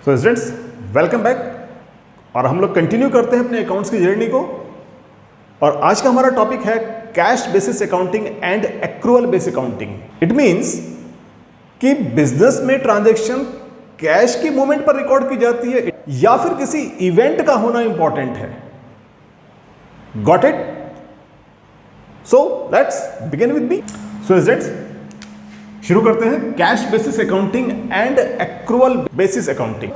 So students, welcome back. और हम लोग कंटिन्यू करते हैं अपने अकाउंट्स की जर्नी को। और आज का हमारा टॉपिक है cash basis accounting and accrual base accounting. It means कि बिजनेस में ट्रांजैक्शन कैश की मूवमेंट पर रिकॉर्ड की जाती है या फिर किसी इवेंट का होना इंपॉर्टेंट है। Got it? So let's begin with me. So students, शुरू करते हैं cash basis accounting and accrual basis accounting.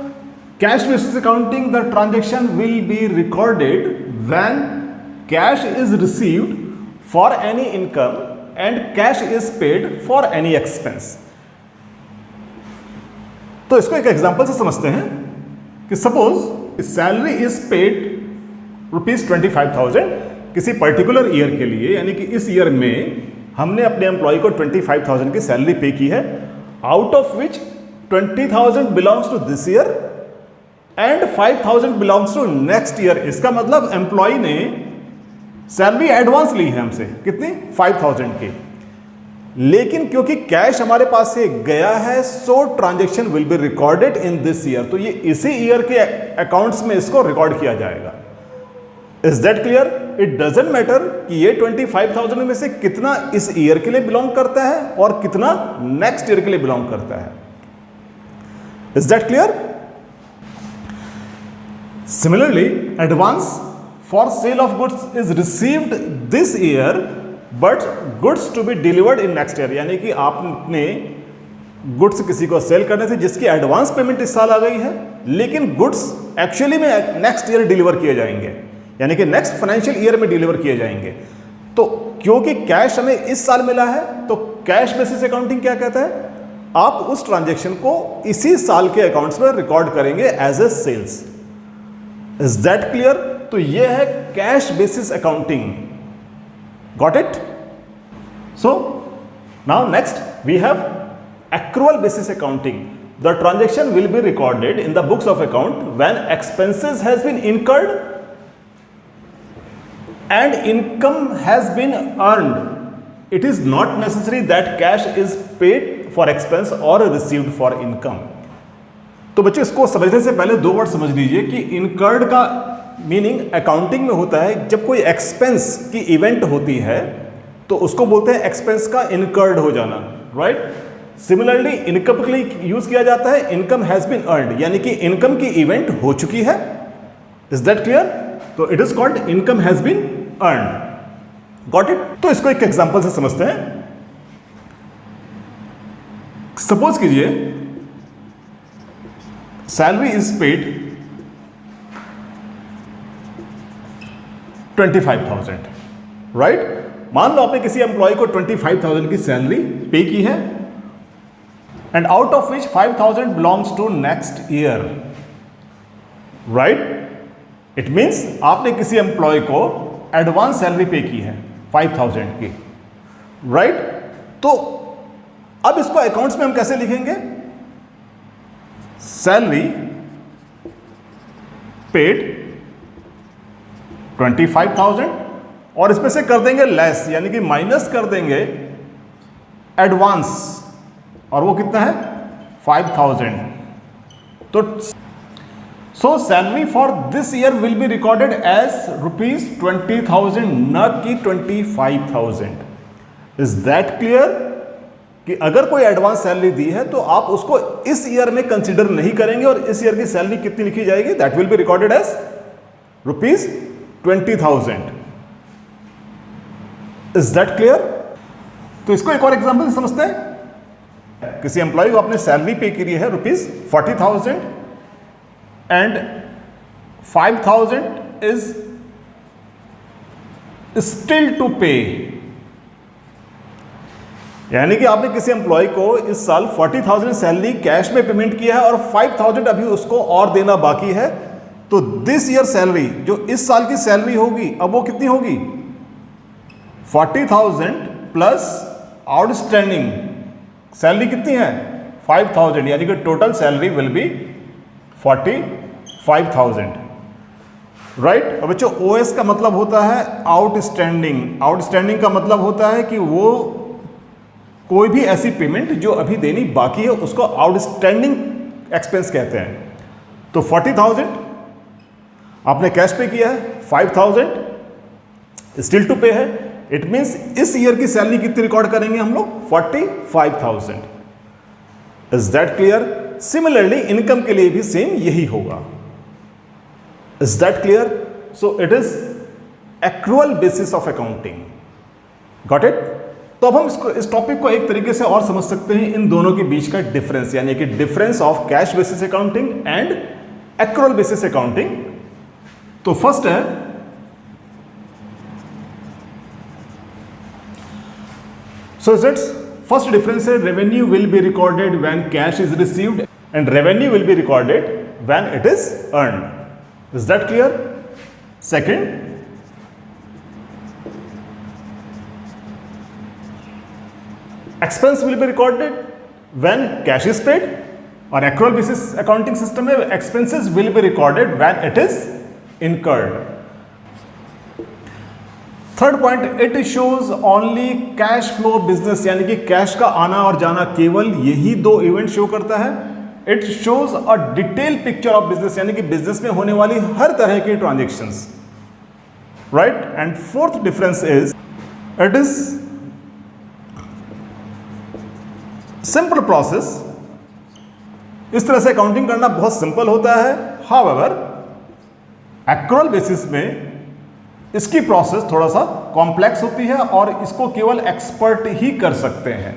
Cash basis accounting, the transaction will be recorded when cash is received for any income and cash is paid for any expense. तो इसको एक example से समझते हैं कि सपोज सैलरी इज पेड ₹25,000 किसी particular year के लिए, यानी कि इस ईयर में हमने अपने एम्प्लॉय को 25,000 की सैलरी पे की है, out of which 20,000 belongs to this year and 5,000 belongs to next year. इसका मतलब एम्प्लॉय ने सैलरी एडवांस ली है हमसे, कितनी? 5,000 की। लेकिन क्योंकि कैश हमारे पास से गया है, so transaction will be recorded in this year. तो ये इसी ईयर के अकाउंट्स में इसको रिकॉर्ड किया जाएगा। Is that clear? It doesn't matter कि ये 25,000 में से कितना इस ईयर के लिए बिलोंग करता है और कितना नेक्स्ट ईयर के लिए बिलोंग करता है। Is that clear? Similarly, advance for sale of goods is received this year but goods to be delivered in next year. यानी कि आपने गुड्स किसी को सेल करने थे जिसकी एडवांस पेमेंट इस साल आ गई है, लेकिन गुड्स एक्चुअली में नेक्स्ट ईयर डिलीवर किए जाएंगे, यानी कि नेक्स्ट फाइनेंशियल ईयर में डिलीवर किए जाएंगे। तो क्योंकि कैश हमें इस साल मिला है, तो कैश बेसिस अकाउंटिंग क्या कहता है? आप उस ट्रांजैक्शन को इसी साल के अकाउंट्स में रिकॉर्ड करेंगे as a sales. Is that clear? तो यह है cash basis accounting. Got it? So now next we have accrual basis accounting. The transaction will be recorded in the books of account when expenses has been incurred and income has been earned. It is not necessary that cash is paid for expense or received for income. तो बच्चों, इसको समझने से पहले दो word समझ लीजिए कि इनकर्ड का मीनिंग अकाउंटिंग में होता है जब कोई एक्सपेंस की इवेंट होती है तो उसको बोलते हैं एक्सपेंस का इनकर्ड हो जाना, राइट? सिमिलरली इनकम के लिए यूज किया जाता है इनकम हैज बीन अर्नड, यानी कि इनकम की इवेंट हो चुकी है। Is that clear? तो it is called income has been earned. Got it? तो इसको एक एग्जांपल से समझते हैं। सपोज कीजिए सैलरी इज पेड 25,000, राइट? मान लो आपने किसी एम्प्लॉय को 25,000 की सैलरी पे की है and out of which 5,000 belongs to next year, right? It means आपने किसी एम्प्लॉय को एडवांस सैलरी पे की है 5,000 की, राइट? तो अब इसको अकाउंट्स में हम कैसे लिखेंगे? सैलरी पेड 25,000 और इसमें से कर देंगे लेस, यानी कि माइनस कर देंगे एडवांस, और वो कितना है? 5,000। तो so salary for this year will be recorded as ₹20,000, न कि 25,000। is that clear? कि अगर कोई एडवांस सैलरी दी है तो आप उसको इस ईयर में कंसीडर नहीं करेंगे और इस ईयर की सैलरी कितनी लिखी जाएगी? That will be recorded as ₹20,000। Is that clear? तो इसको एक और एग्जांपल से समझते हैं। किसी एम्प्लॉय को आपने सैलरी पे की है ₹40,000 and 5,000 is still to pay। यानी कि आपने किसी एम्प्लॉय को इस साल 40,000 सैलरी कैश में पेमेंट किया है और 5,000 अभी उसको और देना बाकी है। तो दिस ईयर सैलरी, जो इस साल की सैलरी होगी, अब वो कितनी होगी? 40,000 प्लस आउटस्टैंडिंग सैलरी कितनी है? 5,000, यानी कि total salary will be 45,000, right? अब बच्चों, ओएस का मतलब होता है आउटस्टैंडिंग। आउटस्टैंडिंग का मतलब होता है कि वो कोई भी ऐसी पेमेंट जो अभी देनी बाकी है उसको आउटस्टैंडिंग एक्सपेंस कहते हैं। तो 40,000 आपने कैश पे किया है, 5,000 स्टिल टू पे है। इट मींस इस ईयर की सैलरी कितनी रिकॉर्ड करेंगे हम लोग? 45,000। Is that clear? Similarly income के लिए भी सेम यही होगा। Is that clear? So it is accrual basis of accounting. Got it? तो अब हम इस टॉपिक को एक तरीके से और समझ सकते हैं, इन दोनों के बीच का डिफरेंस, यानी कि difference of cash basis accounting and accrual basis accounting. तो फर्स्ट है, सो इट्स फर्स्ट डिफरेंस है revenue will be recorded when cash is received and revenue will be recorded when it is earned. Is that clear? Second, expense will be recorded when cash is paid, और accrual basis accounting system में expenses will be recorded when it is incurred. Third point, it shows only cash flow business, यानी कि cash का आना और जाना केवल यही दो इवेंट शो करता है। It shows a detailed picture of business, यानी कि बिजनेस में होने वाली हर तरह की transactions, right. And fourth difference is it is simple process. इस तरह से अकाउंटिंग करना बहुत सिंपल होता है। हाउएवर एक्रूअल बेसिस में इसकी प्रोसेस थोड़ा सा कॉम्प्लेक्स होती है और इसको केवल एक्सपर्ट ही कर सकते हैं,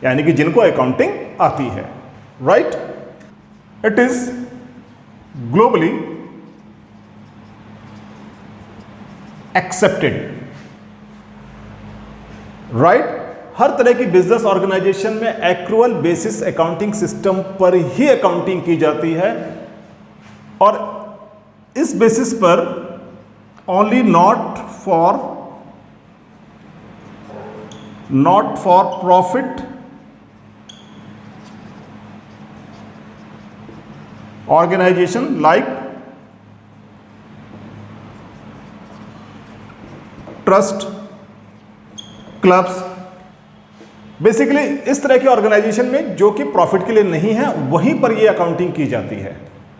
यानी कि जिनको अकाउंटिंग आती है, right. It is globally accepted, right. हर तरह की बिजनेस ऑर्गेनाइजेशन में एक्रूअल बेसिस अकाउंटिंग सिस्टम पर ही अकाउंटिंग की जाती है, और इस बेसिस पर only not for profit organization like trust, clubs, basically इस तरह के ऑर्गेनाइजेशन में जो कि प्रॉफिट के लिए नहीं है, वहीं पर ये अकाउंटिंग की जाती है,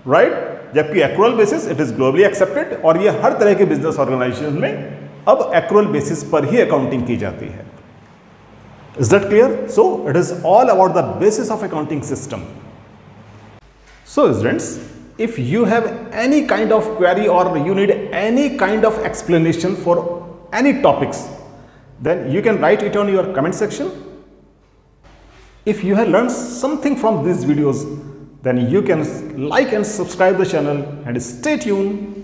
राइट। जबकि accrual basis it is globally accepted, और ये हर तरह के बिजनेस ऑर्गेनाइजेशन में अब एक्रूअल बेसिस पर ही अकाउंटिंग की जाती है। Is that clear? So it is all about the basis of accounting system. So students, if you have any kind of query or you need any kind of explanation for any topics, then you can write it on your comment section. If you have learned something from these videos, then you can like and subscribe the channel and stay tuned